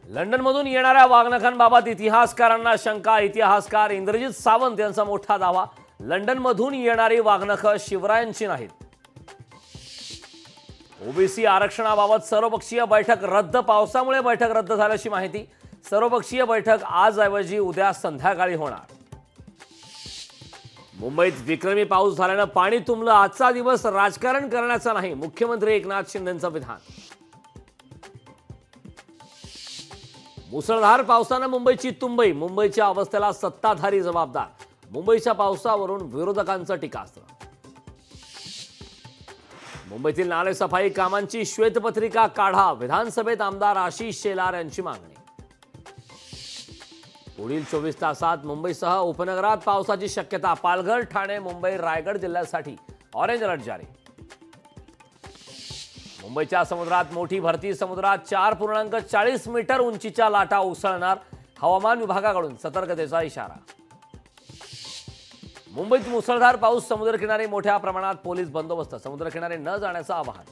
लंडनमधून येणाऱ्या वाघनखांबाबत इतिहासकारांना शंका। इतिहासकार इंद्रजित सावंत यांचा मोठा दावा, लंडनमधून येणारी वाघनख शिवरायांची नाहीत। ओबीसी आरक्षणाबाबत सर्वपक्षीय बैठक रद्द, पावसामुळे बैठक रद्द झाल्याची माहिती। सर्वपक्षीय बैठक आज ऐवजी उद्या संध्याकाळी होणार। मुंबईत विक्रमी पाऊस झाल्याने पाणी तुंबलं, आजचा दिवस राजकारण करण्याचा नाही, मुख्यमंत्री एकनाथ शिंदेंचं विधान। मुसळधार पावसाने मुंबईची तुंबई, मुंबईच्या अवस्थेला सत्ताधारी जबाबदार, मुंबईच्या पावसावरून विरोधकांचं टीकास्त्र। मुंबईतील नालेसफाई कामांची श्वेतपत्रिका काढा, विधानसभेत आमदार आशिष शेलार यांची मागणी। पुढील 24 तासात मुंबईसह उपनगरात पावसाची शक्यता, पालघर, ठाणे, मुंबई, रायगड जिल्ह्यासाठी ऑरेंज अलर्ट जारी। मुंबईच्या समुद्रात मोठी भरती, समुद्रात 4.40 मीटर उंचीच्या लाटा उसळणार, हवामान विभागाकडून सतर्कतेचा इशारा। मुंबईत मुसळधार पाऊस, समुद्रकिनारी मोठ्या प्रमाणात पोलीस बंदोबस्त, समुद्रकिनारी न जाण्याचं आवाहन।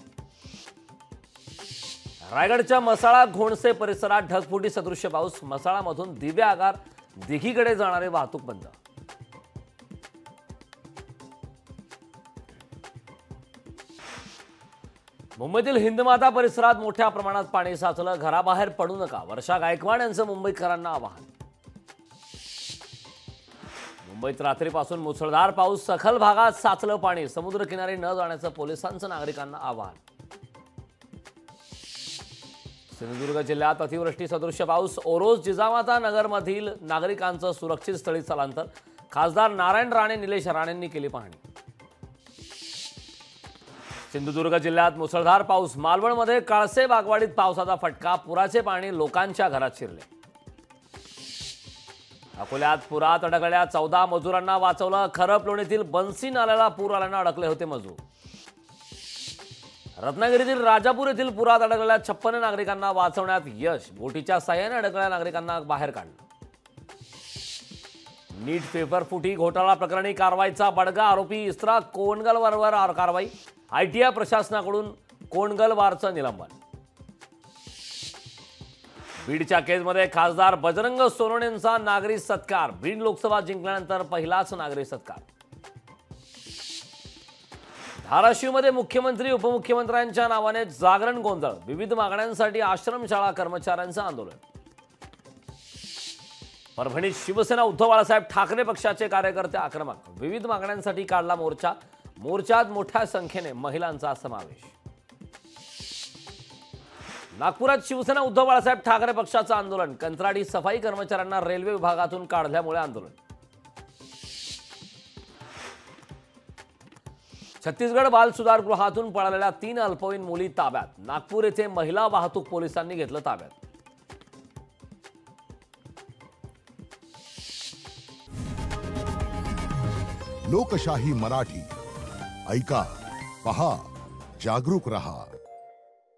रायगडच्या मसाळा घोणसे परिसरात ढगफुटी सदृश्य पाऊस, मसाळामधून दिवे आगार दिघीकडे जाणारे वाहतूक बंद। मुंबईतील हिंदमाता परिसरात मोठ्या प्रमाणात पाणी साचलं, घराबाहेर पडू नका, वर्षा गायकवाड यांचं मुंबईकरांना आवाहन। मुंबईत रात्रीपासून मुसळधार पाऊस, सखल भागात साचलं पाणी, समुद्रकिनारी न जाण्याचं पोलिसांचं नागरिकांना आवाहन। सिंधुदुर्ग जिल्ह्यात अतिवृष्टी सदृश्य पाऊस, ओरोस, जिजामाता नगरमधील नागरिकांचं सुरक्षित स्थळी स्थलांतर, खासदार नारायण राणे, निलेश राणेंनी केली पाहणी। सिंधुदुर्ग जिल्ह्यात मुसळधार पाऊस, मालवणमध्ये काळसे बागवाडीत पावसाचा फटका, पुराचे पाणी लोकांच्या घरात शिरले। अकोल्यात पुरात अडकलेल्या 14 मजुरांना वाचवलं, खरपलोणीतील बन्सी नाल्याला पूर आल्यानं अडकले होते मजूर। रत्नागिरीतील राजापूर येथील पुरात अडकलेल्या 56 नागरिकांना वाचवण्यात यश, बोटीच्या साह्याने अडकलेल्या नागरिकांना बाहेर काढलं। नीट पेपर फुटी घोटाळा प्रकरणी कारवाईचा बडगा, आरोपी इस्रा कोंडगलवारवर कारवाई, आयटीआय प्रशासनाकडून कोंडगलवारचं निलंबन। बीडच्या केसमध्ये खासदार बजरंग सोनवणेंचा नागरी सत्कार, बीड लोकसभा जिंकल्यानंतर पहिलाच नागरी सत्कार। धाराशिवमध्ये मुख्यमंत्री उपमुख्यमंत्र्यांच्या नावाने जागरण गोंधळ, विविध मागण्यांसाठी आश्रमशाळा कर्मचाऱ्यांचं आंदोलन। परभणीत शिवसेना उद्धव बाळासाहेब ठाकरे पक्षाचे कार्यकर्ते आक्रमक, विविध मागण्यांसाठी काढला मोर्चा, मोर्चात मोठ्या संख्येने महिलांचा समावेश। नागपुरात शिवसेना उद्धव बाळासाहेब ठाकरे पक्षाचं आंदोलन, कंत्राटी सफाई कर्मचाऱ्यांना रेल्वे विभागातून काढल्यामुळे आंदोलन। छत्तीसगड बाल सुधारगृहातून पळालेल्या 3 अल्पवयीन मुली ताब्यात, नागपूर येथे महिला वाहतूक पोलिसांनी घेतलं ताब्यात। लोकशाही मराठी ऐका, पहा, जागरूक रहा।